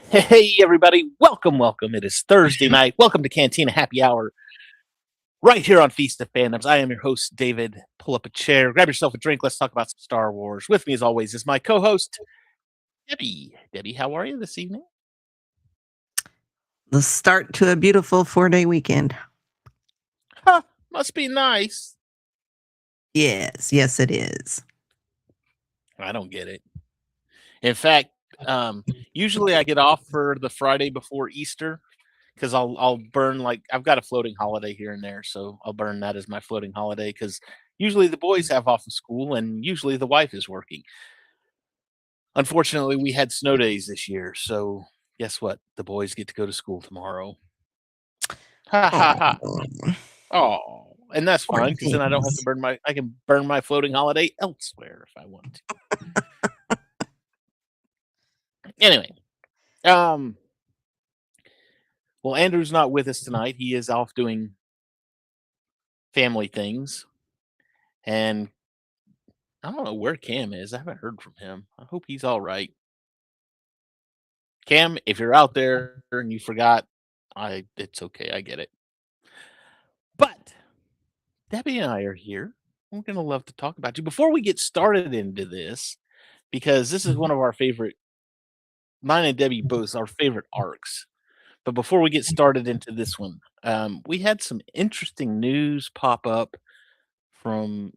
Hey, everybody. Welcome. It is Thursday night. Welcome to Cantina Happy Hour right here on Feast of Fandoms. I am your host, David. Pull up a chair, grab yourself a drink. Let's talk about some Star Wars. With me, as always, is my co host, Debbie. Debbie, how are you this evening? The start to a beautiful 4-day weekend. Huh, must be nice. Yes, it is. I don't get it. In fact, usually I get off for the Friday before Easter because I'll burn I've got a floating holiday here and there, so I'll burn that as my floating holiday because usually the boys have off of school and usually the wife is working. Unfortunately, we had snow days this year, so guess what? The boys get to go to school tomorrow. Ha ha ha! Oh, Oh, and that's poor fine because then I don't have to things. burn my. I can burn my floating holiday elsewhere if I want to. Anyway, um, well, Andrew's not with us tonight. He is off doing family things, and I don't know where Cam is. I haven't heard from him. I hope he's all right. Cam, if you're out there and you forgot, it's okay. I get it. But Debbie and I are here. We're going to love to talk about you. Before we get started into this, because this is one of our favorite, mine and Debbie both our favorite arcs. But before we get started into this one, we had some interesting news pop up from,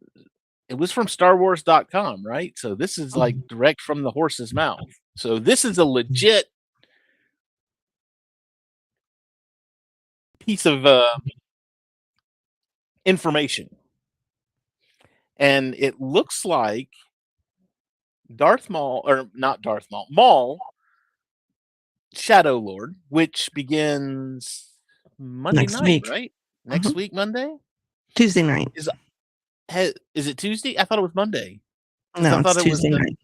it was from StarWars.com, right? So this is like direct from the horse's mouth. So this is a legit piece of information. And it looks like Darth Maul, or not Darth Maul, Maul Shadow Lord, which begins Monday Next night, week. right? Next week, Monday? Tuesday night. Is it Tuesday? I thought it was Monday. No, I it's thought it was Tuesday night.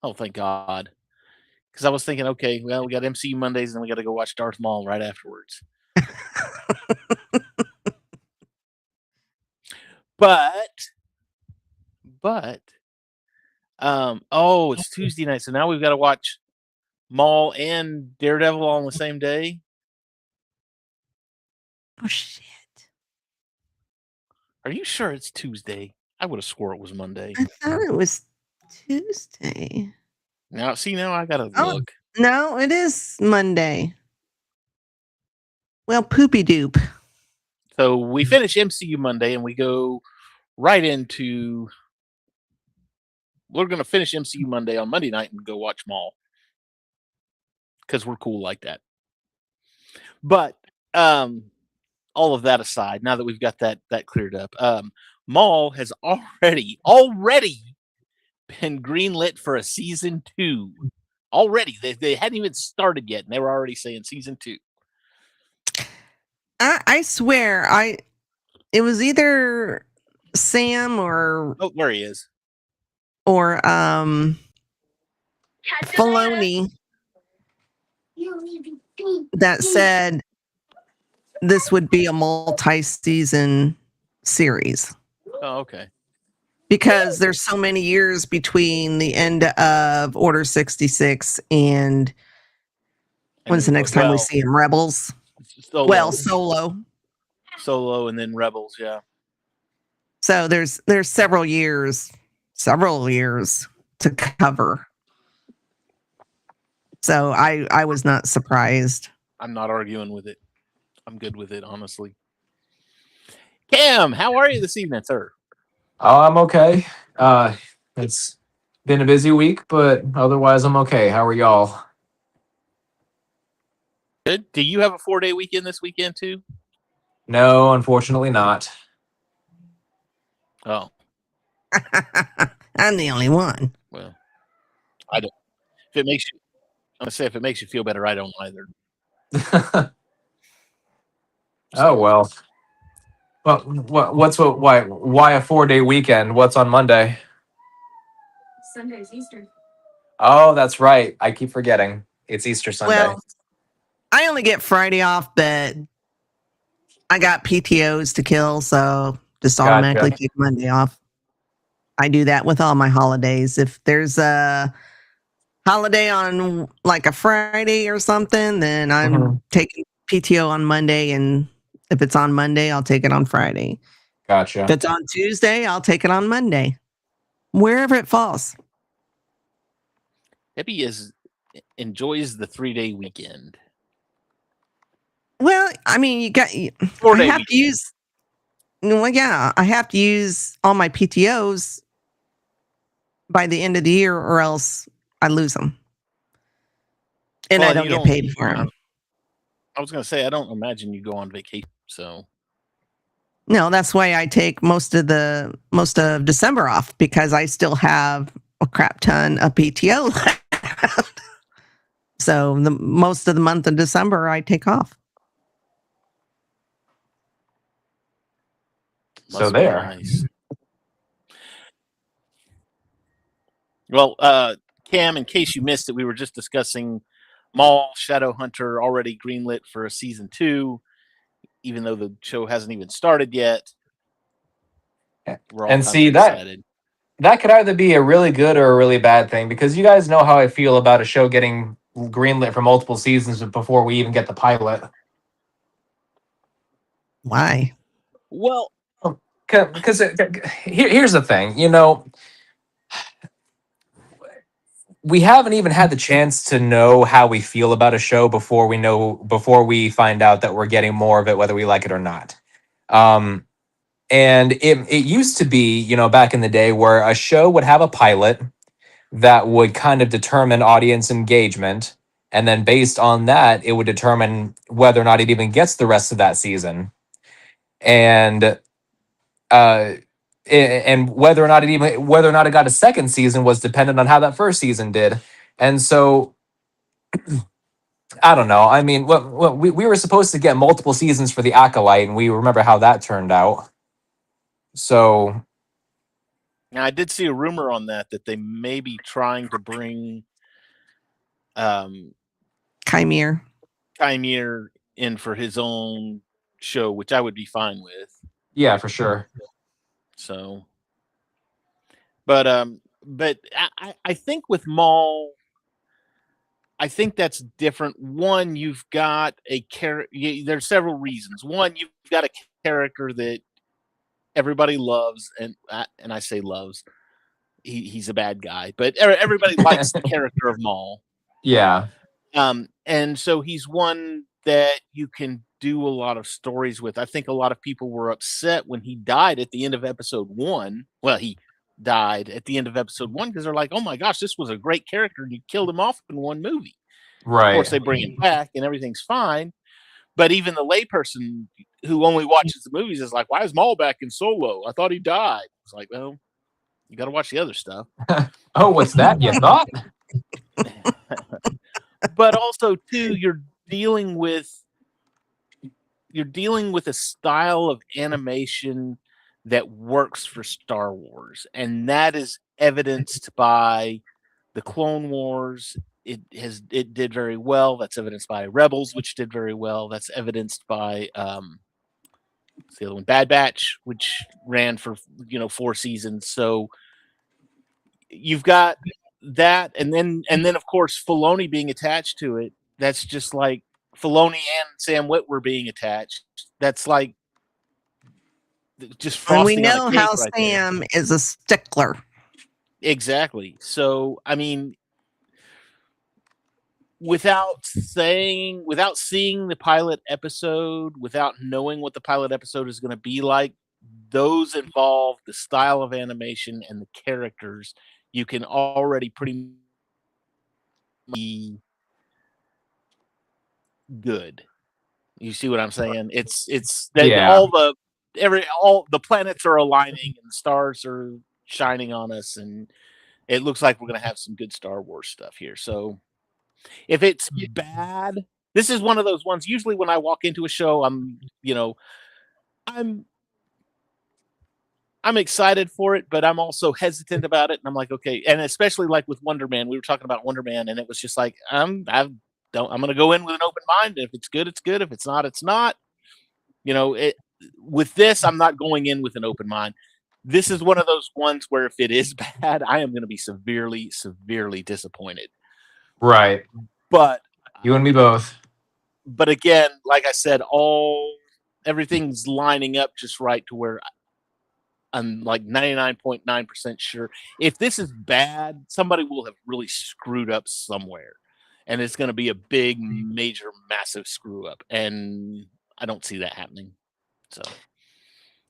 oh, thank God. Because I was thinking, okay, well, we got MCU Mondays, and then we got to go watch Darth Maul right afterwards. But, it's Tuesday night, so now we've got to watch Maul and Daredevil all on the same day. Oh, shit. Are you sure it's Tuesday? I would have swore it was Monday. I thought it was Tuesday. Now I gotta Oh, look. no, it is Monday. Well, poopy doop. So we finish MCU Monday and we go right into. We're gonna finish MCU Monday on Monday night and go watch Maul because we're cool like that. But all of that aside, now that we've got that cleared up, Maul has already been greenlit for a season 2. Already, they hadn't even started yet, and they were already saying season 2. I swear, it was either Sam or there he is. Or Filoni that said this would be a multi-season series. Oh, okay. Because there's so many years between the end of Order 66 and when's the next time we see him? Rebels? Solo. Solo and then Rebels, yeah. So there's several years to cover. So I was not surprised. I'm not arguing with it. I'm good with it, honestly. Cam, how are you this evening, sir? Oh, I'm okay. It's been a busy week, but otherwise I'm okay. How are y'all? Good. Do you have a 4-day weekend this weekend too? No, unfortunately not. Oh. I'm the only one. Well, I don't. If it makes you feel better, I don't either. Oh well. Why a 4-day weekend? What's on Monday? Sunday's Easter. Oh, that's right. I keep forgetting. It's Easter Sunday. Well, I only get Friday off, but I got PTOs to kill, so just automatically take Monday off. I do that with all my holidays. If there's a holiday on like a Friday or something, then I'm taking PTO on Monday, and if it's on Monday, I'll take it on Friday. If Gotcha. it's on Tuesday, I'll take it on Monday. Wherever it falls. Debbie enjoys the 3-day weekend. Well, I mean, I 4-day have weekend. to use. Well, yeah, I have to use all my PTOs by the end of the year, or else I lose them, and Well, I and don't you get don't- paid for them. I was going to say, I don't imagine you go on vacation, so No, that's why I take most of December off, because I still have a crap ton of PTO left. So the most of the month of December I take off. So must be there. nice. Well, Cam, in case you missed it, we were just discussing Maul Shadowhunter already greenlit for a season 2, even though the show hasn't even started yet. We're all And kinds see, of excited. that could either be a really good or a really bad thing, because you guys know how I feel about a show getting greenlit for multiple seasons before we even get the pilot. Why? Well, Because here's the thing, we haven't even had the chance to know how we feel about a show before we find out that we're getting more of it, whether we like it or not. And it used to be, back in the day, where a show would have a pilot that would kind of determine audience engagement, and then based on that, it would determine whether or not it even gets the rest of that season. And and whether or not it got a second season was dependent on how that first season did. And so I don't know. I mean, we were supposed to get multiple seasons for the Acolyte, and we remember how that turned out. So now I did see a rumor on that they may be trying to bring Chimere in for his own show, which I would be fine with. yeah, for sure. So, but I think with Maul, I think that's different. One, you've got a character. There's several reasons. One, you've got a character that everybody loves, and I say loves. He's a bad guy, but everybody likes the character of Maul. Yeah. And so he's one that you can do a lot of stories with. I think a lot of people were upset when he died at the end of episode 1. Well, he died at the end of episode 1 because they're like, "Oh my gosh, this was a great character, and you killed him off in one movie." Right. Of course, they bring him back, and everything's fine. But even the layperson who only watches the movies is like, "Why is Maul back in Solo? I thought he died." It's like, well, you got to watch the other stuff. Oh, what's that? You thought? But also, too, you're dealing with a style of animation that works for Star Wars, and that is evidenced by the Clone Wars. It did very well. That's evidenced by Rebels, which did very well. That's evidenced by what's the other one? Bad Batch, which ran for 4 seasons. So you've got that, and then of course Filoni being attached to it. That's just like Filoni and Sam Witwer being attached. That's like just frosting And we on know a cake how right there. Sam is a stickler. Exactly. So I mean, without seeing the pilot episode, without knowing what the pilot episode is going to be like, those involve the style of animation and the characters. You can already pretty be good. You see what I'm saying? It's that Yeah. all the planets are aligning and the stars are shining on us, and it looks like we're going to have some good Star Wars stuff here. So if it's bad, this is one of those ones. Usually when I walk into a show, I'm excited for it, but I'm also hesitant about it. And I'm like, okay. And especially like with Wonder Man, we were talking about Wonder Man, and it was just like, I'm going to go in with an open mind. If it's good, it's good. If it's not, it's not. With this, I'm not going in with an open mind. This is one of those ones where if it is bad, I am going to be severely, severely disappointed. Right. But You and me both. but again, like I said, everything's lining up just right to where I'm like 99.9% sure. If this is bad, somebody will have really screwed up somewhere. And it's going to be a big, major, massive screw up. And I don't see that happening. So,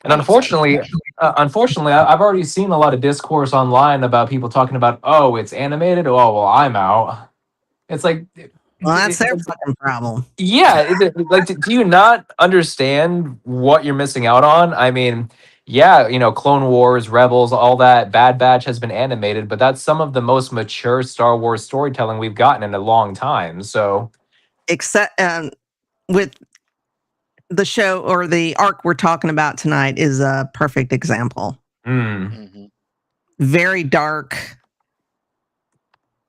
And I'm excited. unfortunately, I've already seen a lot of discourse online about people talking about, oh, it's animated. Oh, well, I'm out. It's like, Well, that's their fucking problem. yeah, like, do you not understand what you're missing out on? I mean, yeah, Clone Wars, Rebels, all that, Bad Batch has been animated, but that's some of the most mature Star Wars storytelling we've gotten in a long time. So, Except with the show or the arc we're talking about tonight is a perfect example. Mhm. Very dark.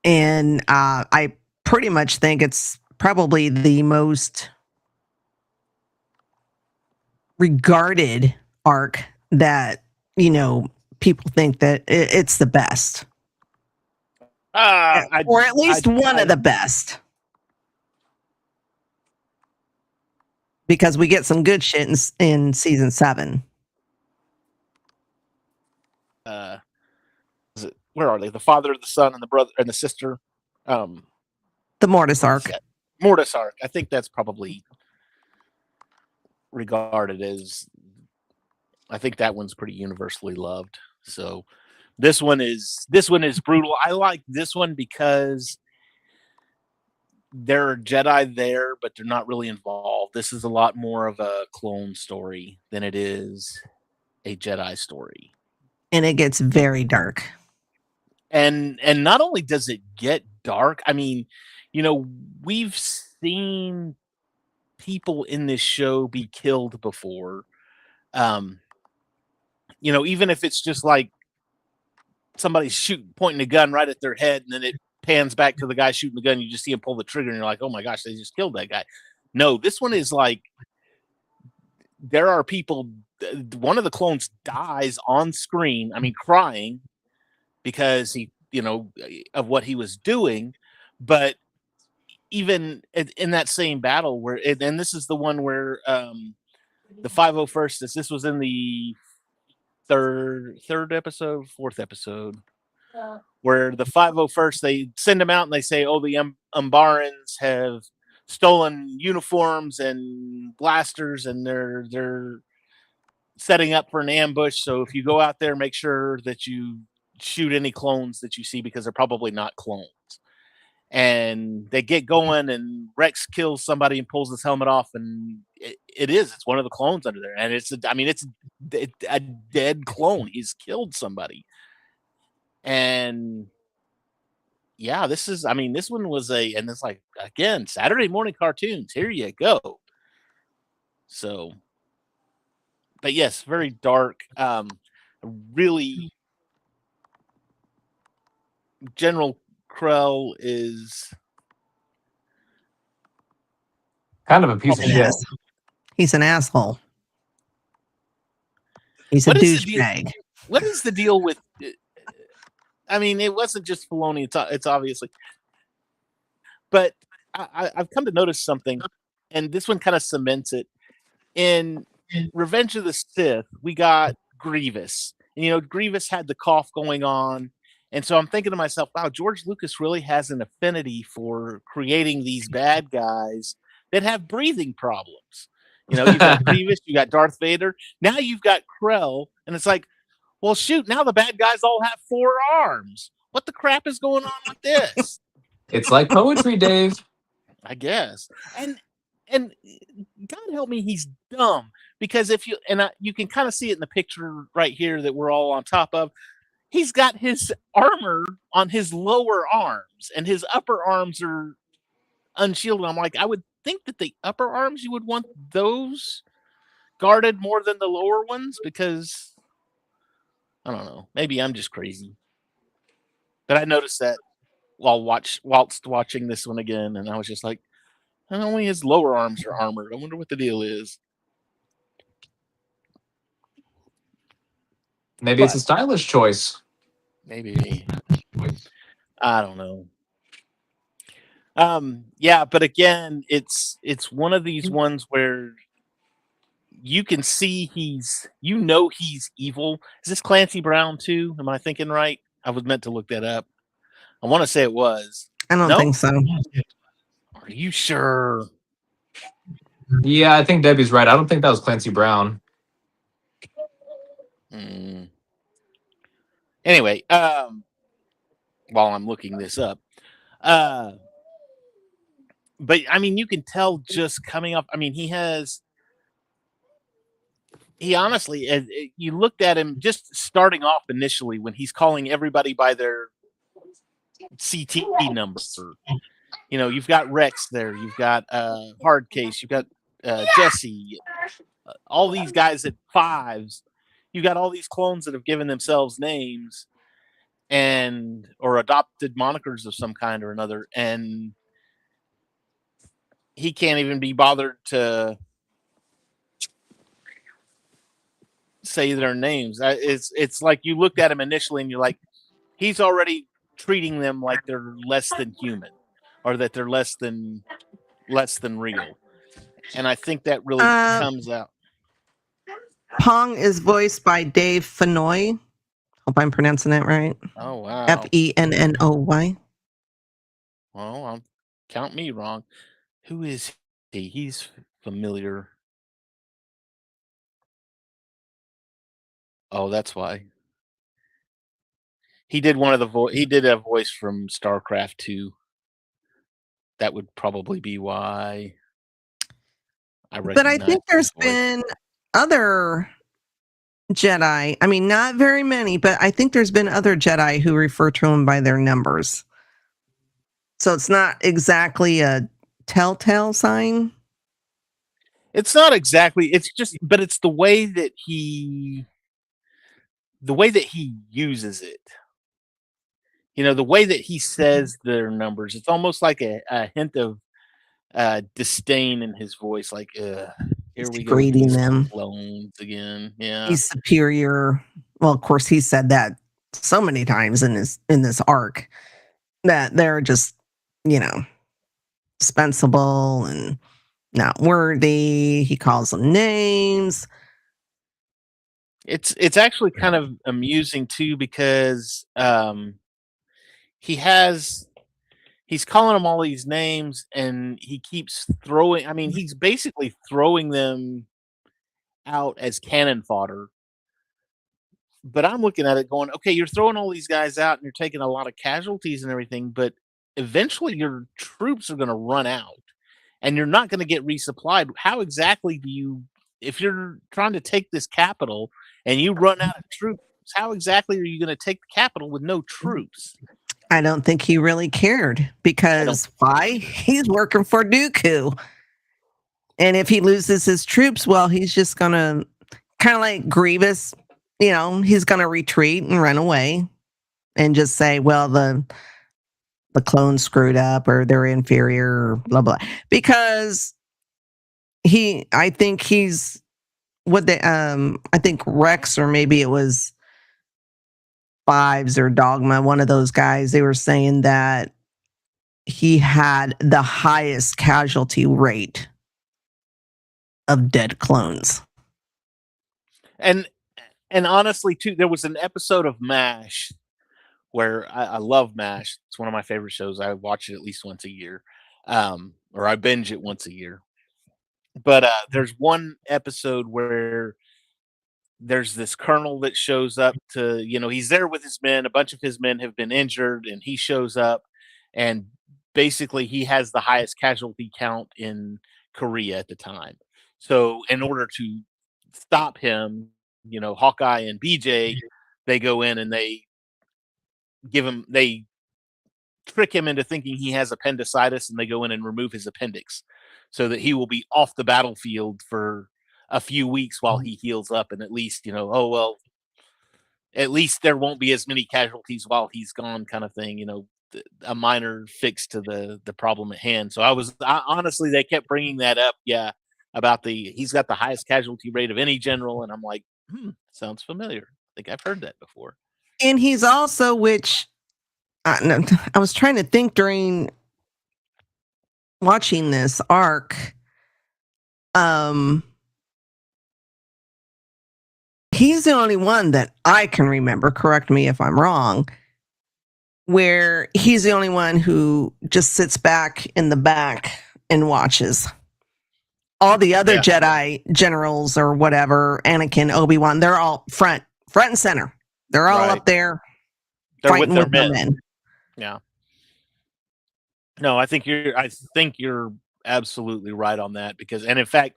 And I pretty much think it's probably the most regarded arc that, people think that it's the best. Or at least one of the best. Because we get some good shit in season 7. Where are they? The father, the son, and the brother, and the sister. The Mortis arc. Mortis arc. I think that's probably regarded as. I think that one's pretty universally loved. So this one is brutal. I like this one because there are Jedi there, but they're not really involved. This is a lot more of a clone story than it is a Jedi story. And it gets very dark. And not only does it get dark, I mean, we've seen people in this show be killed before. Even if it's just like somebody's pointing a gun right at their head, and then it pans back to the guy shooting the gun. You just see him pull the trigger, and you're like, "Oh my gosh, they just killed that guy." No, this one is like there are people. One of the clones dies on screen. I mean, crying because he, of what he was doing. But even in that same battle, and this is the one where the 501st. This was in the fourth episode, where the 501st, they send them out and they say, oh, the Umbarans have stolen uniforms and blasters, and they're setting up for an ambush. So if you go out there, make sure that you shoot any clones that you see, because they're probably not clones. And they get going, and Rex kills somebody and pulls his helmet off, and it's one of the clones under there. And it's a dead clone. He's killed somebody. And yeah, this one was and it's like, again, Saturday morning cartoons. Here you go. So, but yes, very dark. Really, General Krell is kind of a piece of shit. He's an asshole. He's a douchebag. What is the deal with? I mean, it wasn't just Filoni. It's obviously, but I've come to notice something, and this one kind of cements it. In Revenge of the Sith, we got Grievous. And, Grievous had the cough going on. And so I'm thinking to myself, wow, George Lucas really has an affinity for creating these bad guys that have breathing problems. You've got Grievous, you got Darth Vader. Now you've got Krell. And it's like, well, shoot, now the bad guys all have 4 arms. What the crap is going on with this? It's like poetry, Dave. I guess. And God help me, he's dumb, because you can kind of see it in the picture right here that we're all on top of. He's got his armor on his lower arms, and his upper arms are unshielded. I'm like, I would think that the upper arms, you would want those guarded more than the lower ones, because I don't know. Maybe I'm just crazy. But I noticed that whilst watching this one again, and I was just like, only his lower arms are armored. I wonder what the deal is. Maybe it's a stylish choice. Maybe. I don't know. Yeah, but again, it's one of these ones where you can see he's evil. Is this Clancy Brown too? Am I thinking right? I was meant to look that up. I want to say it was. I don't No? think so. Are you sure? Yeah, I think Debbie's right. I don't think that was Clancy Brown. Mm. Anyway, while I'm looking this up, but I mean, you can tell just coming off. I mean, he honestly, you looked at him just starting off initially when he's calling everybody by their CT number. You know, you've got Rex there, you've got Hardcase, you've got Jesse, all these guys at fives. You got all these clones that have given themselves names and or adopted monikers of some kind or another, and he can't even be bothered to say their names. It's like you looked at him initially and you're like, he's already treating them like they're less than human, or that they're less than real. And I think that really comes out. Pong is voiced by Dave Fennoy. Hope I'm pronouncing that right. Oh wow. Fennoy. Well, count me wrong. Who is he? He's familiar. Oh, that's why. He did one of the he did a voice from StarCraft 2. That would probably be why I recognize. But I think there's been other Jedi. I mean, not very many, but I think there's been other Jedi who refer to them by their numbers. So it's not exactly a telltale sign. It's not exactly. It's just, but it's the way that he uses it. You know, the way that he says their numbers. It's almost like a hint of disdain in his voice. Like, here we go with Grading these them. clones again. Yeah, He's superior. Well, of course, he said that so many times in this arc that they're just, dispensable and not worthy. He calls them names. it's actually kind of amusing too because he's calling them all these names and he keeps throwing. I mean, he's basically throwing them out as cannon fodder. But I'm looking at it going, okay, you're throwing all these guys out and you're taking a lot of casualties and everything, but eventually your troops are going to run out and you're not going to get resupplied. How exactly do you, if you're trying to take this capital and you run out of troops, how exactly are you going to take the capital with no troops? I don't think he really cared because why? He's working for Dooku. And if he loses his troops, well, he's just going to kind of like Grievous, he's going to retreat and run away and just say, well, the clones screwed up or they're inferior or blah, blah. Because I think he's I think Rex, or maybe it was Fives or Dogma, one of those guys, they were saying that he had the highest casualty rate of dead clones. And honestly, too, there was an episode of MASH where I love MASH. It's one of my favorite shows. I watch it at least once a year, or I binge it once a year. But there's one episode where there's this colonel that shows up to, he's there with his men. A bunch of his men have been injured, and he shows up, and basically he has the highest casualty count in Korea at the time. So in order to stop him, Hawkeye and BJ, they go in and they trick him into thinking he has appendicitis, and they go in and remove his appendix so that he will be off the battlefield for a few weeks while he heals up. And at least, at least there won't be as many casualties while he's gone, kind of thing, a minor fix to the problem at hand. So honestly, they kept bringing that up. Yeah. About he's got the highest casualty rate of any general. And I'm like, sounds familiar. I think I've heard that before. And he's also, which I was trying to think during watching this arc, he's the only one that I can remember, correct me if I'm wrong, where he's the only one who just sits back in the back and watches. All the other Yeah. Jedi generals or whatever, Anakin, Obi-Wan, they're all front and center. They're all Right. up there They're fighting with their with the men. men. Yeah. No, I think you're absolutely right on that because, and in fact,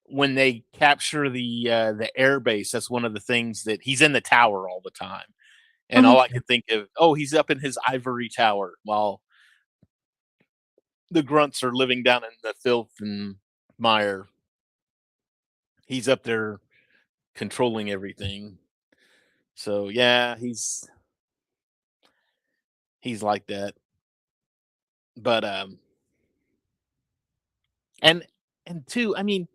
when they capture the air base, that's one of the things that he's in the tower all the time. And all I could think of, oh, he's up in his ivory tower while the grunts are living down in the filth and mire. He's up there controlling everything. So yeah, he's like that. But and and two, I mean,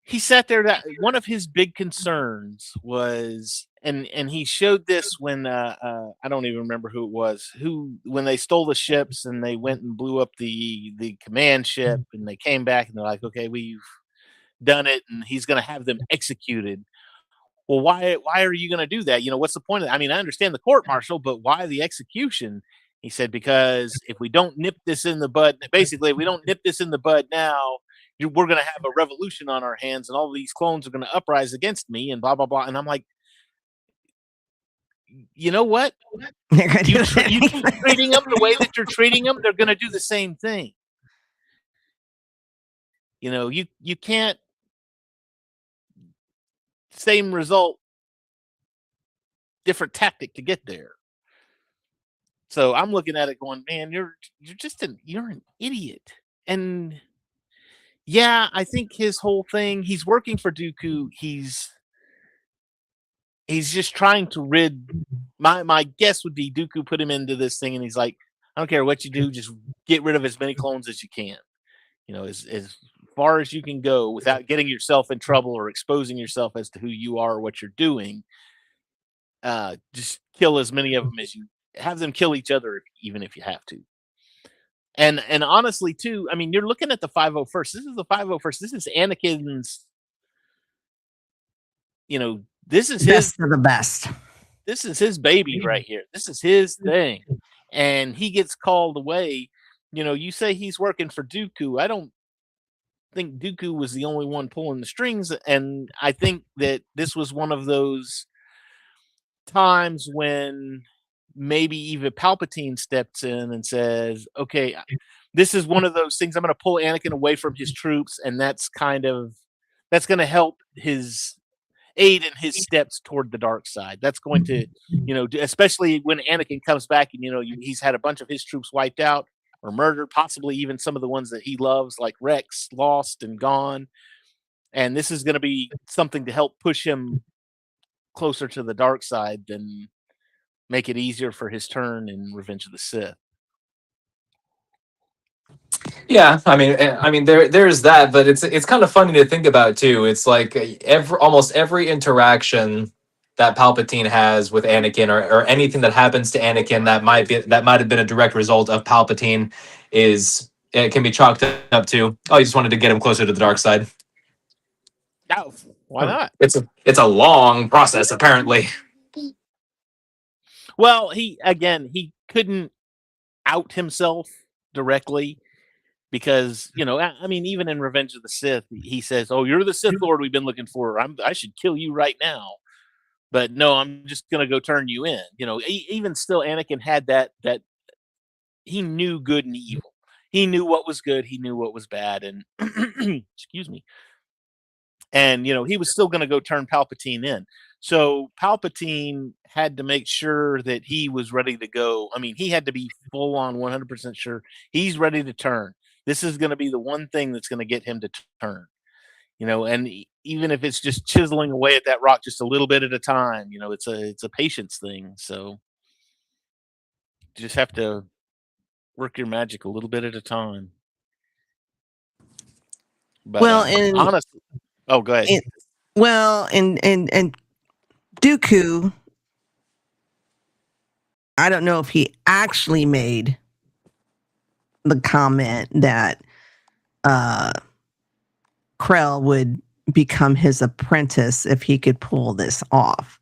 he sat there that one of his big concerns was and he showed this when I don't even remember who it was who when they stole the ships and they went and blew up the command ship and they came back and they're like, okay, we've done it and he's going to have them executed. Well, why are you going to do that? You know, what's the point of that? I mean, I understand the court martial, but why the execution? He said, because if we don't nip this in the bud, basically, if we don't nip this in the bud now, we're going to have a revolution on our hands, and all these clones are going to uprise against me, and blah blah blah. And I'm like, you know what? They're gonna You do you keep treating them the way that you're treating them, they're going to do the same thing. You know, you can't same result, different tactic to get there. So I'm looking at it going, man, you're an idiot. And yeah, I think his whole thing, he's working for Dooku. He's just trying to rid my guess would be Dooku put him into this thing and he's like, I don't care what you do, just get rid of as many clones as you can. You know, as far as you can go without getting yourself in trouble or exposing yourself as to who you are or what you're doing. Just kill as many of them as you have them kill each other, even if you have to. And honestly, too, I mean, you're looking at the 501st. This is the 501st. This is Anakin's. You know, this is his. best of the best. This is his baby right here. This is his thing, and he gets called away. You know, you say he's working for Dooku. I don't think Dooku was the only one pulling the strings, and I think that this was one of those times when maybe even Palpatine steps in and says, "Okay, this is one of those things. I'm going to pull Anakin away from his troops, and that's going to help his aid in his steps toward the dark side. That's going to, you know, especially when Anakin comes back and he's had a bunch of his troops wiped out or murdered, possibly even some of the ones that he loves, like Rex, lost and gone. And this is going to be something to help push him closer to the dark side than make it easier for his turn in Revenge of the Sith." Yeah, I mean, there's that, but it's kind of funny to think about too. It's like almost every interaction that Palpatine has with Anakin, or anything that happens to Anakin that might have been a direct result of Palpatine, it can be chalked up to, oh, you just wanted to get him closer to the dark side. No, why not? It's a long process, apparently. Well, he couldn't out himself directly because, I mean, even in Revenge of the Sith, he says, "Oh, you're the Sith Lord we've been looking for. I should kill you right now." But no, I'm just going to go turn you in. Even still, Anakin had that he knew good and evil. He knew what was good. He knew what was bad. And excuse me. And he was still going to go turn Palpatine in. So Palpatine had to make sure that he was ready to go. I mean, he had to be full on 100% sure he's ready to turn. This is going to be the one thing that's going to get him to turn. And even if it's just chiseling away at that rock just a little bit at a time, it's a patience thing. So you just have to work your magic a little bit at a time. But honestly, oh, go ahead. And Dooku, I don't know if he actually made the comment that Krell would become his apprentice if he could pull this off.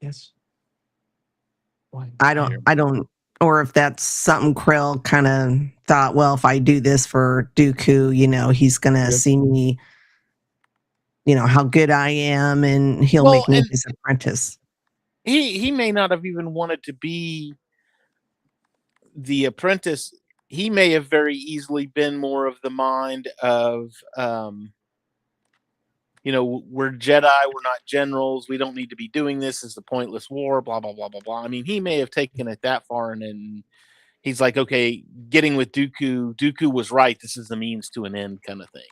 Yes. Why? I don't, or if that's something Krell kind of thought, well, if I do this for Dooku, he's going to see me, how good I am, and he'll make me his apprentice. He may not have even wanted to be the apprentice. He may have very easily been more of the mind of, we're Jedi, we're not generals, we don't need to be doing this. It's a pointless war, blah, blah, blah, blah, blah. I mean, he may have taken it that far, and then he's like, okay, getting with Dooku was right. This is the means to an end kind of thing.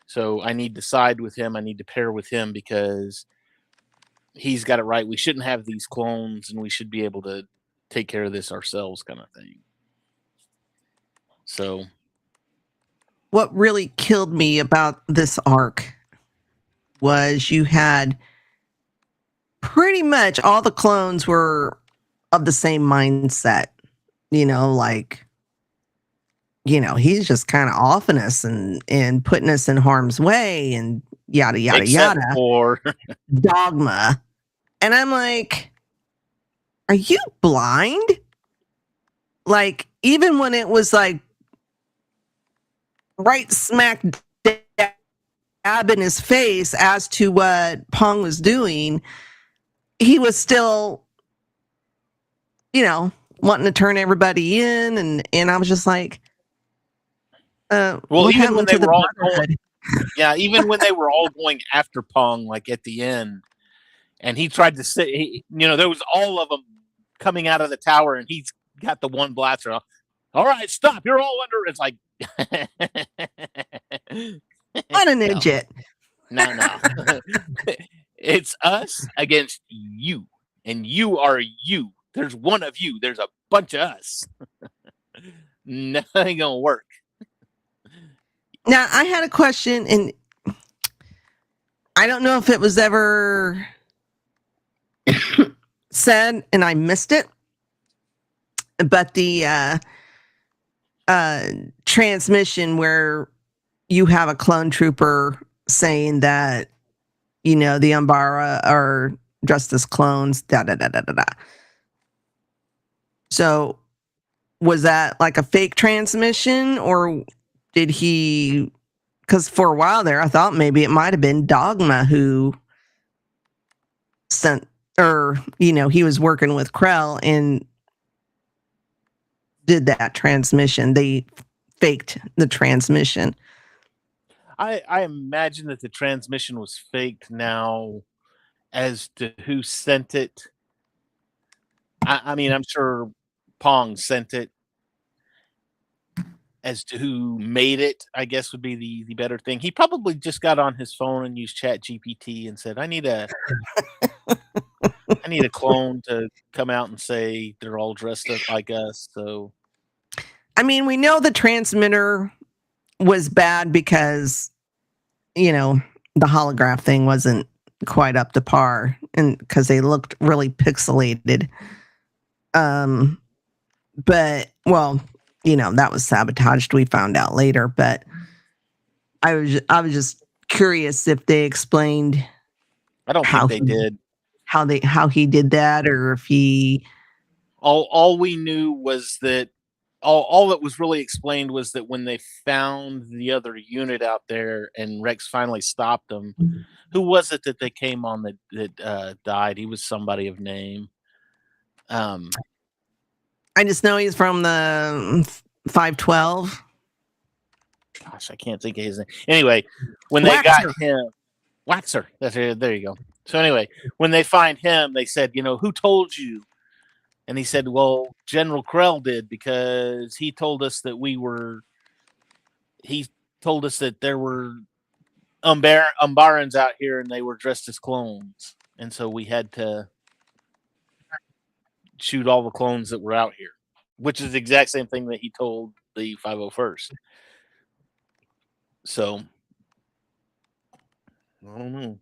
So I need to side with him. I need to pair with him because he's got it right. We shouldn't have these clones, and we should be able to take care of this ourselves kind of thing. So what really killed me about this arc was you had pretty much all the clones were of the same mindset, he's just kind of offing us and putting us in harm's way and yada, yada, except yada. for Dogma. And I'm like, are you blind? Like, even when it was like right smack dab in his face as to what Pong was doing, he was still, wanting to turn everybody in. And I was just like, what even when happened to the brotherhood? Even when they were all going after Pong, like at the end, and he tried to say, there was all of them coming out of the tower, and he's got the one blaster. All right, stop! You're all under. It's like, what an idiot! No. It's us against you, and you are you. There's one of you. There's a bunch of us. Nothing gonna work. Now, I had a question, and I don't know if it was ever said and I missed it, but the transmission where you have a clone trooper saying that, the Umbara are dressed as clones, da da da da da da. So, was that like a fake transmission, or did he? Because for a while there, I thought maybe it might have been Dogma who sent, or he was working with Krell and did that transmission. They faked the transmission. I imagine that the transmission was faked now. As to who sent it, I mean, I'm sure Pong sent it. As to who made it, I guess would be the better thing. He probably just got on his phone and used Chat GPT and said, I need a clone to come out and say they're all dressed up like us. So I mean, we know the transmitter was bad because, the holograph thing wasn't quite up to par, and because they looked really pixelated. But well, that was sabotaged. We found out later, but I was just curious if they explained. I don't think they did. How he did that, or if he. All we knew was that all that was really explained was that when they found the other unit out there and Rex finally stopped them, who was it that they came on that died? He was somebody of name. I just know he's from the 512. Gosh, I can't think of his name. Anyway, when they got him, Waxer. There you go. So anyway, when they find him, they said, who told you? And he said, well, General Krell did, because he told us that he told us that there were Umbarans out here and they were dressed as clones. And so we had to shoot all the clones that were out here, which is the exact same thing that he told the 501st. So, I don't know.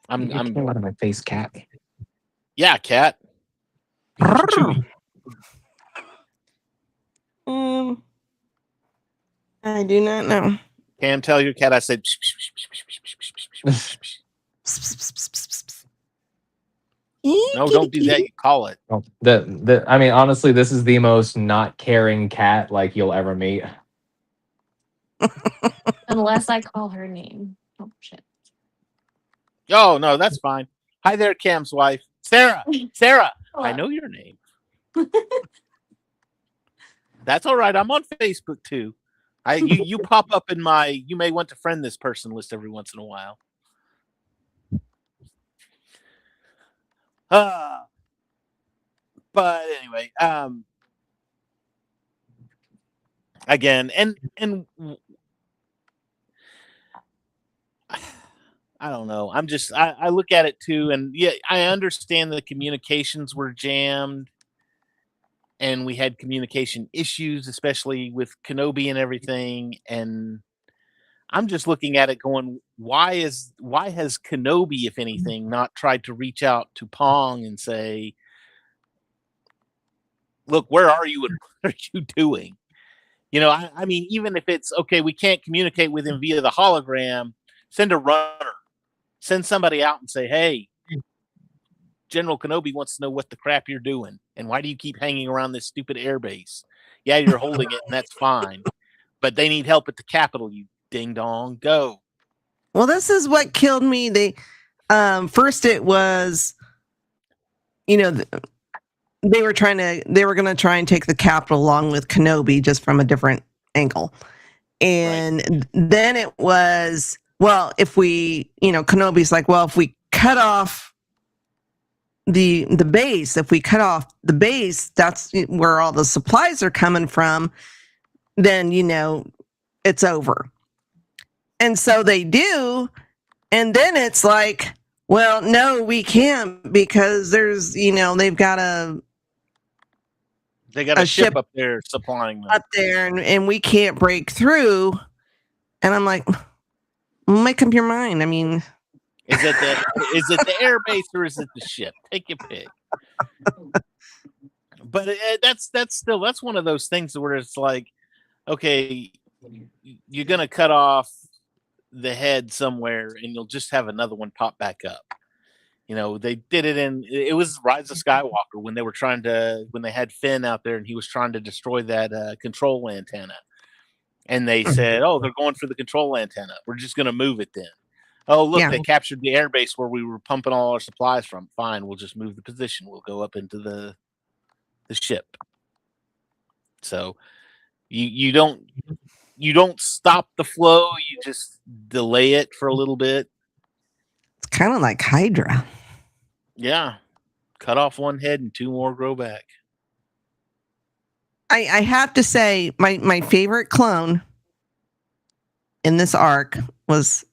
Get your tail out of my face, cat. Yeah, cat. Chewy. I do not know. Cam, tell your cat I said. No, don't do that. You call it. Oh, I mean, honestly, this is the most not caring cat like you'll ever meet. Unless I call her name. Oh shit. Oh no, that's fine. Hi there, Cam's wife, Sarah. Sarah, I know your name. That's all right. I'm on Facebook too. You pop up in my you may want to friend this person list every once in a while. But anyway, again, and I don't know. I look at it too, and yeah, I understand the communications were jammed, and we had communication issues, especially with Kenobi and everything. And I'm just looking at it, going, why has Kenobi, if anything, not tried to reach out to Pong and say, "Look, where are you, and what are you doing?" You know, I mean, even if it's okay, we can't communicate with him via the hologram. Send a runner. Send somebody out and say, "Hey, General Kenobi wants to know what the crap you're doing, and why do you keep hanging around this stupid airbase? Yeah, you're holding it, and that's fine, but they need help at the Capitol. You ding dong, go." Well, this is what killed me. They first it was, you know, they were going to try and take the Capitol along with Kenobi, just from a different angle, and then it was, well, if we, Kenobi's like, well, if we cut off the base, that's where all the supplies are coming from, then, it's over. And so they do. And then it's like, well, no, we can't, because there's, they've got a ship up there supplying them up there, and we can't break through. And I'm like, make up your mind. I mean, is it the air base, or is it the ship? Take your pick. But that's one of those things where it's like, okay, you're gonna cut off the head somewhere, and you'll just have another one pop back up. They did it it was Rise of Skywalker when they had Finn out there and he was trying to destroy that control antenna. And they said, "Oh, they're going for the control antenna. We're just going to move it then." Oh, look, They captured the airbase where we were pumping all our supplies from. Fine, we'll just move the position. We'll go up into the ship. So you don't stop the flow. You just delay it for a little bit. It's kind of like Hydra. Yeah, cut off one head and two more grow back. I have to say, my favorite clone in this arc was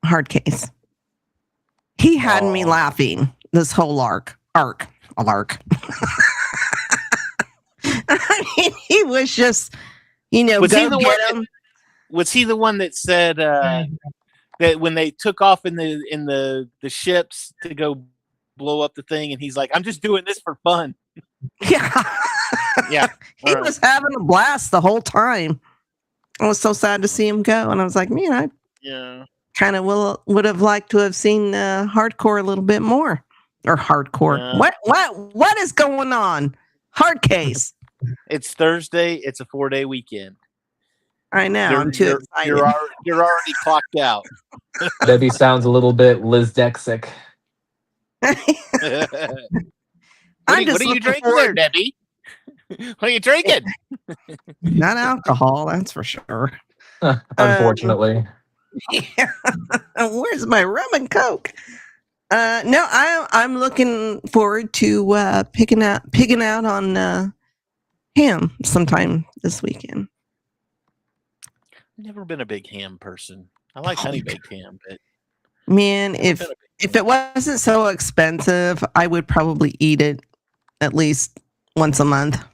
Hardcase. He had me laughing this whole arc. I mean, he was just, was he the one that said that when they took off in the ships to go blow up the thing, and he's like, "I'm just doing this for fun." Yeah. Yeah. He was having a blast the whole time. I was so sad to see him go, and I was like, man, I kind of would have liked to have seen Hardcore a little bit more. Or Hardcore. Yeah. What is going on? Hardcase. It's Thursday. It's a 4-day weekend. I know. I'm too excited. You're already clocked out. Debbie sounds a little bit Liz Dexic. What are you drinking there, Debbie? What are you drinking? Not alcohol, that's for sure. Unfortunately. Yeah. Where's my rum and Coke? No, I'm looking forward to picking out on ham sometime this weekend. I've never been a big ham person. I like honey baked ham, but man, if it wasn't so expensive, I would probably eat it at least once a month.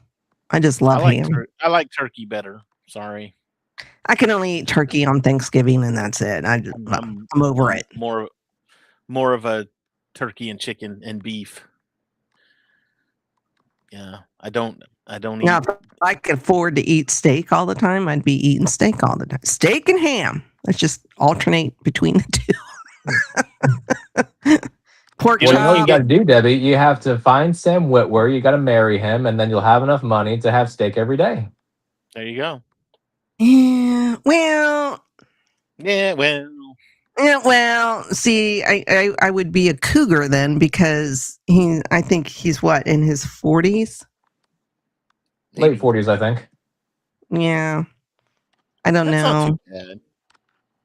I just love ham. I like turkey better. Sorry. I can only eat turkey on Thanksgiving, and that's it. I'm over it. More more of a turkey and chicken and beef. Yeah, I don't Now, eat. if I could afford to eat steak all the time, I'd be eating steak all the time. Steak and ham. Let's just alternate between the two. Pork You Well, know, you know what you chop. got to do, Debbie? You have to find Sam Witwer. You got to marry him, and then you'll have enough money to have steak every day. There you go. Yeah. Well, Yeah, well, yeah, well, see, I would be a cougar then because I think he's what, in his 40s? Late 40s, I think. Yeah. I don't that's not know. too bad.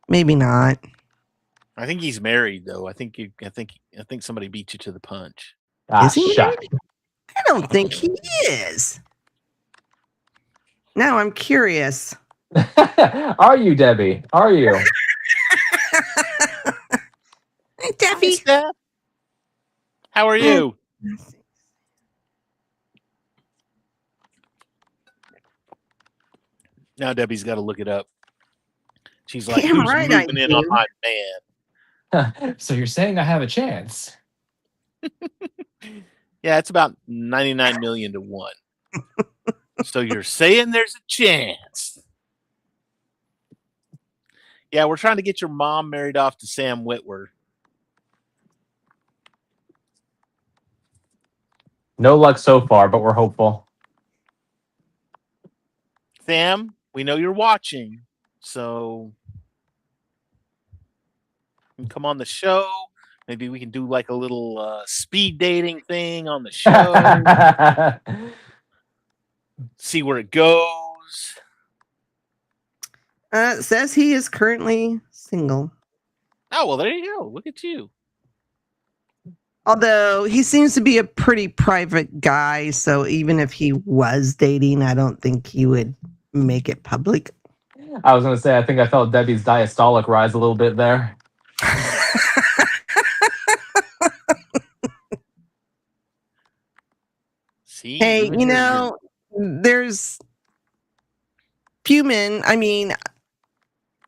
Maybe not. I think he's married though. I think somebody beat you to the punch. Ah, Is he shut. married? I don't think he is. Now I'm curious. Are you, Debbie? Are you? Hey, Hi, Daffy. Steph. How are you? Now Debbie's got to look it up. She's like, Damn "Who's right I moving in on do. my man?" So you're saying I have a chance? Yeah, it's about 99 million to 1. So you're saying there's a chance? Yeah, we're trying to get your mom married off to Sam Witwer. No luck so far, but we're hopeful. Sam, we know you're watching, so you can come on the show. Maybe we can do like a little speed dating thing on the show. See where it goes. It says he is currently single. Oh, well, there you go. Look at you. Although he seems to be a pretty private guy, so even if he was dating, I don't think he would make it public. I was going to say, I think I felt Debbie's diastolic rise a little bit there. See, Hey, even you your- know, there's few men. I mean,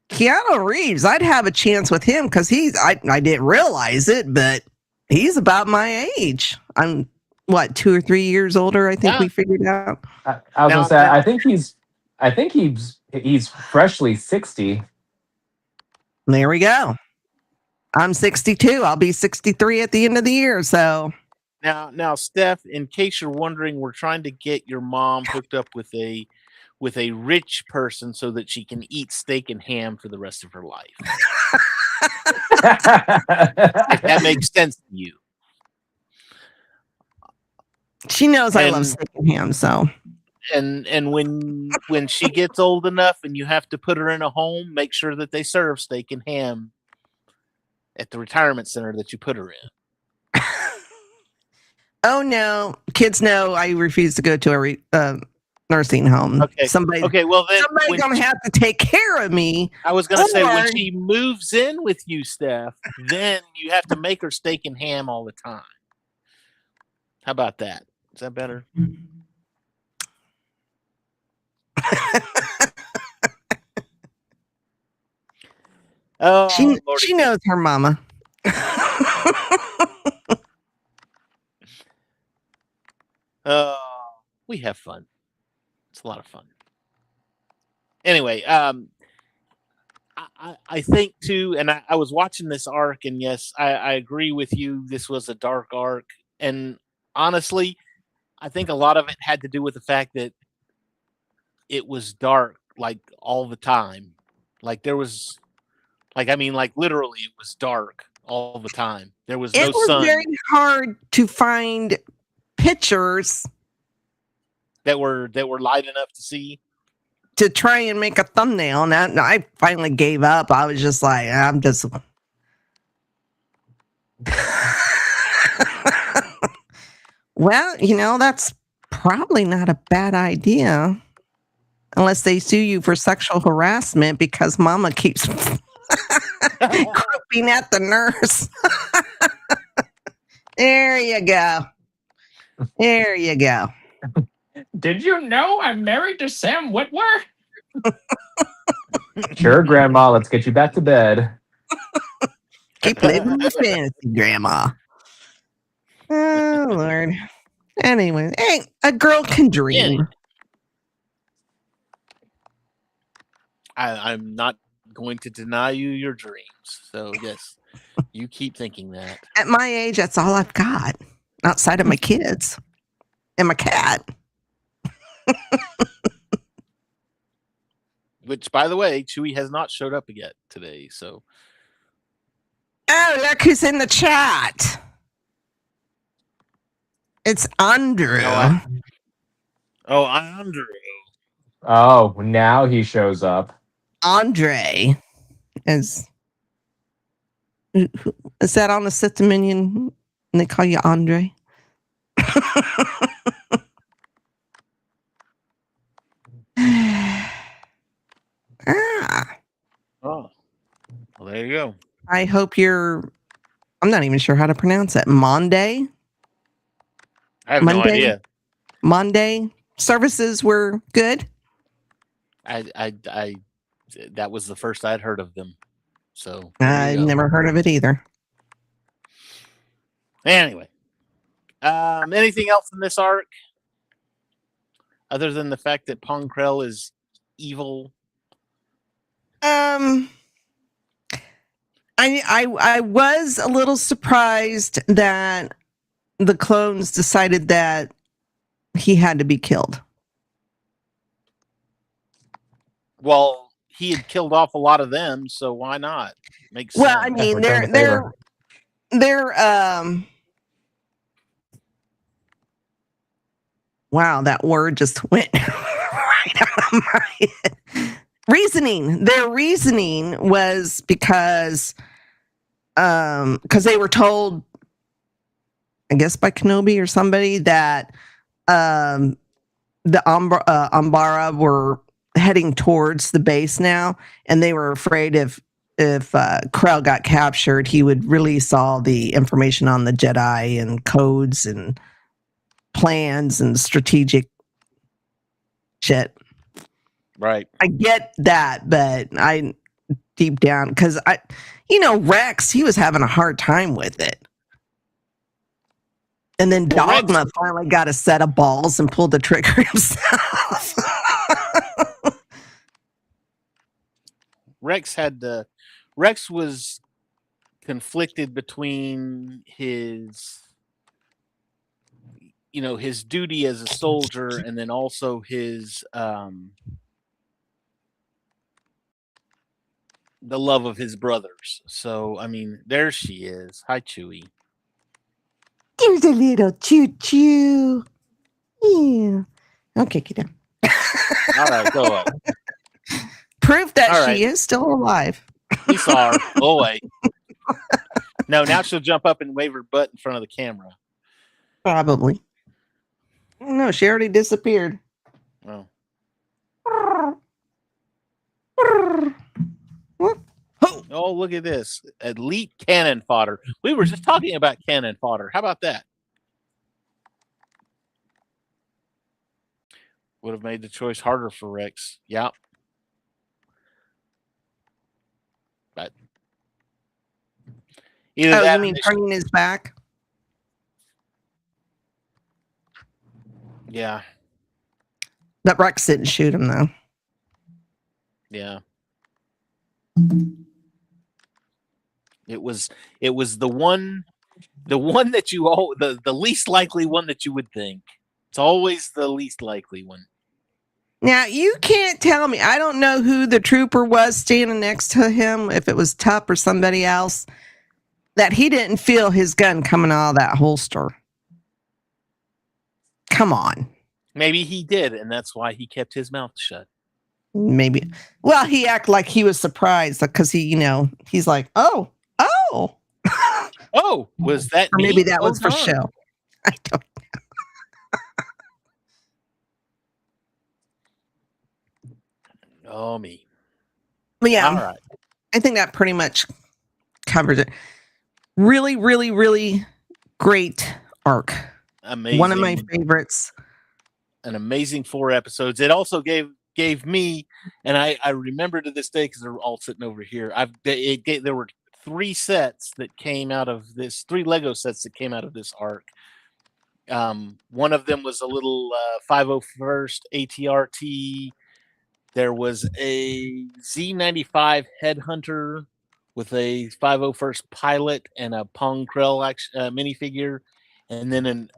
Keanu Reeves, I'd have a chance with him because I didn't realize it, but he's about my age. I'm what, 2 or 3 years older, I think Yeah. we figured out. I was going to say, I think he's freshly 60. There we go. I'm 62. I'll be 63 at the end of the year. So Now, Steph, in case you're wondering, we're trying to get your mom hooked up with a rich person so that she can eat steak and ham for the rest of her life. If that makes sense to you. she knows I love And- steak and ham. So And when she gets old enough and you have to put her in a home, make sure that they serve steak and ham at the retirement center that you put her in. oh no, kids know I refuse to go to a nursing home. Okay. Somebody's Okay, well then gonna have to take care of me. I was gonna say when Or- she moves in with you, Steph, then you have to make her steak and ham all the time. How about that? Is that better? Oh, Lordy. she knows her mama. We have fun. It's a lot of fun. Anyway, I think too, and I was watching this arc, and yes, I agree with you. This was a dark arc, and honestly, I think a lot of it had to do with the fact that it was dark like all the time. Like there was, like I mean, like literally, it was dark all the time. There was no It was sun very hard to find pictures that were light enough to see. to try and make a thumbnail. And I finally gave up. I was just like, I'm just. Well, you know, that's probably not a bad idea. Unless they sue you for sexual harassment because mama keeps crouping at the nurse. There you go. There you go. Did you know I'm married to Sam Witwer? Sure, Grandma. Let's get you back to bed. Keep living the fantasy, Grandma. Oh, Lord. Anyway, hey, a girl can dream. I'm not going to deny you your dreams. So yes, you keep thinking that. At my age, that's all I've got outside of my kids and my cat. Which, by the way, Chewie has not showed up yet today. So Oh, look who's in the chat. It's Andrew. Andrew. Oh, now he shows up. Andre is that on the Sith Dominion? And they call you Andre. Oh, well, there you go. I hope I'm not even sure how to pronounce it. Monday? I have no idea. Monday services were good. I that was the first I'd heard of them. So I've never heard of it either. Anyway, anything else in this arc other than the fact that Pong Krell is evil? I was a little surprised that the clones decided that he had to be killed. Well, he had killed off a lot of them, so why not? Makes Well, sense. I mean, they're wow, that word just went right out of my head. Reasoning. Their reasoning was because they were told, I guess by Kenobi or somebody, that the Umbara were heading towards the base now, and they were afraid if Krell got captured, he would release all the information on the Jedi and codes and plans and strategic shit. Right. I get that, but I deep down, because Rex, he was having a hard time with it. And then Dogma finally got a set of balls and pulled the trigger himself. Rex was conflicted between his duty as a soldier and then also his the love of his brothers. So I mean, there she is. Hi, Chewie. There's a little choo-choo. Yeah. I'll kick you down. All right, go up. Proof that she is still alive. You saw her. Go away. No, now she'll jump up and wave her butt in front of the camera. Probably. No, she already disappeared. Oh. Oh, look at this. Elite cannon fodder. We were just talking about cannon fodder. How about that? Would have made the choice harder for Rex. Yeah. But either that, you mean turning his back? Yeah. But Rex didn't shoot him though. Yeah. It was the one that you the least likely one that you would think. It's always the least likely one. Now you can't tell me. I don't know who the trooper was standing next to him, if it was Tup or somebody else, that he didn't feel his gun coming out of that holster. Come on. Maybe he did, and that's why he kept his mouth shut. Maybe. Well, he acted like he was surprised because he's like, oh. Oh, was that or me? Maybe that was for show. I don't know. Oh, me. But yeah, all right. I think that pretty much covers it. Really, really, really great arc. Amazing. One of my favorites. An amazing 4 episodes. It also gave me, and I remember to this day because they're all sitting over here. There were three sets that came out of this, 3 Lego sets that came out of this arc. One of them was a little 501st ATRT. There was a Z95 Headhunter with a 501st pilot and a Pong Krell minifigure, and then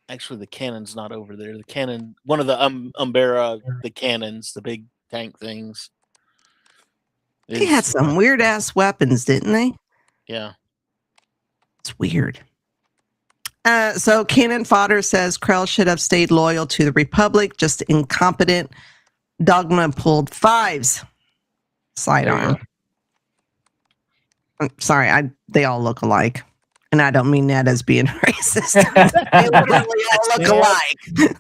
actually the cannon's not over there. The cannon, one of the Umbara, the cannons, the big tank things. They had some weird ass weapons, didn't they? Yeah. It's weird. So Cannon Fodder says Krell should have stayed loyal to the Republic, just incompetent. Dogma pulled 5s. Sidearm. I'm sorry, they all look alike. And I don't mean that as being racist. They literally all look alike.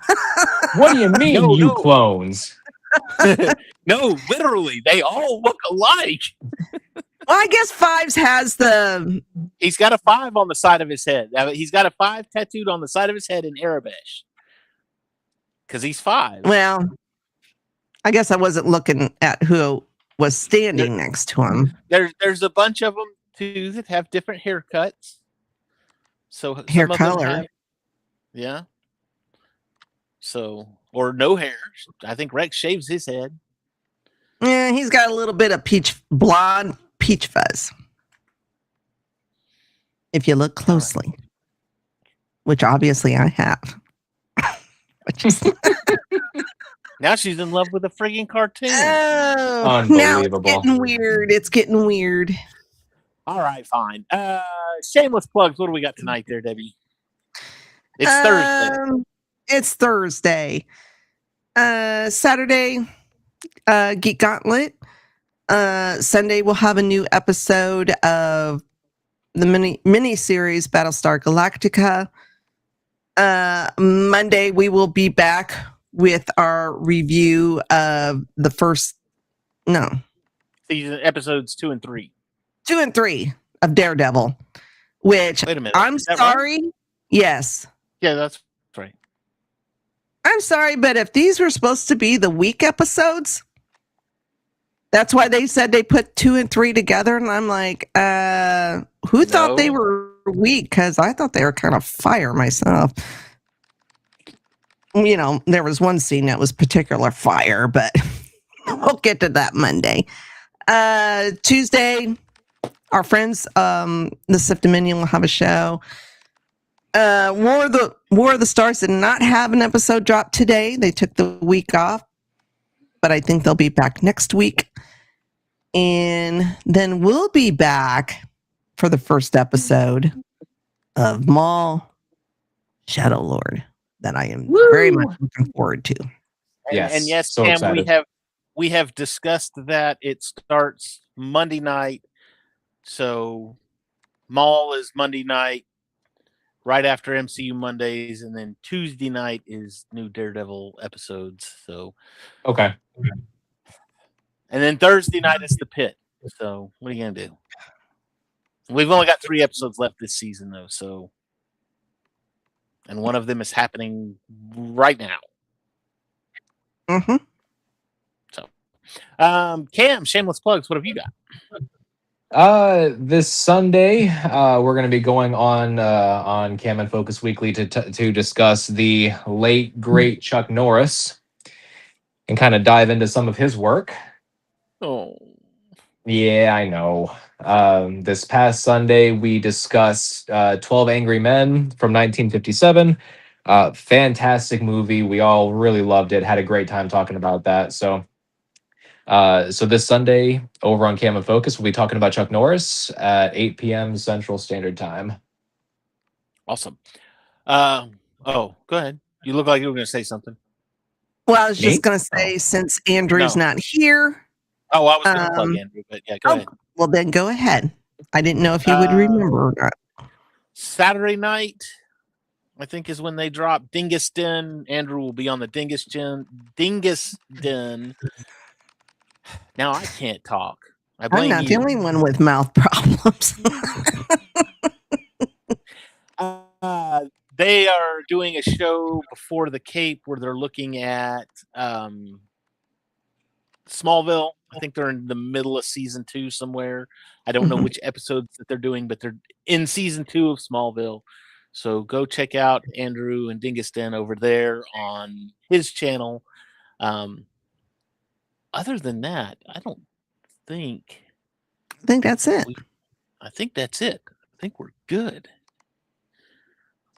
What do you mean, you clones? No, literally, they all look alike. Well, I guess 5s has the... He's got a 5 on the side of his head. He's got a 5 tattooed on the side of his head in Arabish. Because he's 5. Well, I guess I wasn't looking at who was standing next to him. There's a bunch of them, too, that have different haircuts. So hair color. Yeah. So, or no hair. I think Rex shaves his head. Yeah, he's got a little bit of blonde peach fuzz. If you look closely, which obviously I have. Now she's in love with a frigging cartoon. Oh, unbelievable. Now it's getting weird. It's getting weird. All right, fine. Shameless plugs. What do we got tonight there, Debbie? It's Thursday. It's Thursday. Saturday, Geek Gauntlet. Sunday, we'll have a new episode of the mini series Battlestar Galactica. Monday, we will be back with our review of the season episodes 2 and 3. 2 and 3 of Daredevil, which Wait a minute. I'm sorry. Right? Yes. Yeah, that's right. I'm sorry, but if these were supposed to be the week episodes, that's why they said they put 2 and 3 together. And I'm like, who thought they were weak? Because I thought they were kind of fire myself. You know, there was one scene that was particular fire, but we'll get to that Monday. Tuesday, our friends, the Sif Dominion will have a show. War of the Stars did not have an episode drop today. They took the week off, but I think they'll be back next week. And then we'll be back for the first episode of Maul Shadow Lord that I am very much looking forward to. Yes, and yes, so Cam, excited. we have discussed that it starts Monday night. So Maul is Monday night, right after MCU Mondays, and then Tuesday night is new Daredevil episodes. So okay. And then Thursday night is the Pit. So what are you gonna do? We've only got 3 episodes left this season, though. So, and one of them is happening right now. Mm-hmm. So, Cam, shameless plugs. What have you got? This Sunday, we're going to be going on Cam and Focus Weekly to discuss the late great Chuck Norris and kind of dive into some of his work. Oh, yeah, I know. This past Sunday, we discussed 12 Angry Men from 1957. Fantastic movie. We all really loved it. Had a great time talking about that. So this Sunday over on Cam and Focus, we'll be talking about Chuck Norris at 8 p.m. Central Standard Time. awesome. Go ahead. You look like you were going to say something. Well, I was just going to say, since Andrew's not here. Oh, I was going to plug Andrew, but yeah, go ahead. Well, then go ahead. I didn't know if you would remember or not. Saturday night, I think, is when they drop Dingus Den. Andrew will be on the Dingus Den. Now I can't talk. I'm not the only one with mouth problems. They are doing a show before the Cape where they're looking at Smallville. I think they're in the middle of season 2 somewhere. I don't know Mhm. which episodes that they're doing, but they're in season 2 of Smallville. So go check out Andrew and Dingus Den over there on his channel. Um, other than that, I don't think I think that's it. I think that's it. I think we're good.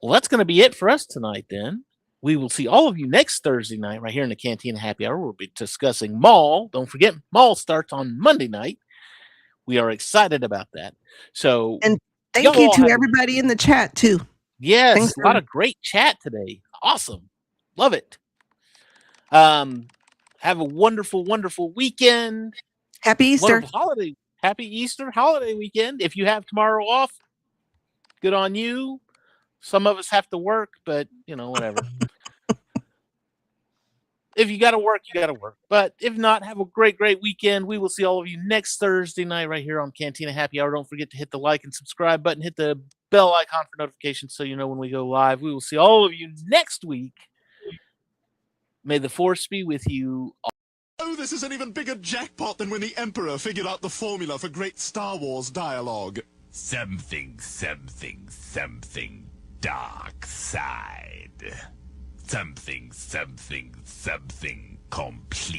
Well, that's going to be it for us tonight then. We will see all of you next Thursday night right here in the Cantina Happy Hour. We'll be discussing Maul. Don't forget, Maul starts on Monday night. We are excited about that. So, And thank y'all you all to have everybody in the chat too. yes, Thanks a lot for of great chat today. Awesome. Love it. Have a wonderful, wonderful weekend. happy Easter. Wonderful holiday. Happy Easter holiday weekend. If you have tomorrow off, good on you. Some of us have to work, but whatever. If you got to work, you got to work. But if not, have a great, great weekend. We will see all of you next Thursday night right here on Cantina Happy Hour. Don't forget to hit the like and subscribe button. Hit the bell icon for notifications so you know when we go live. We will see all of you next week. May the force be with you. Oh, this is an even bigger jackpot than when the Emperor figured out the formula for great Star Wars dialogue. Something, something, something dark side. Something, something, something complete.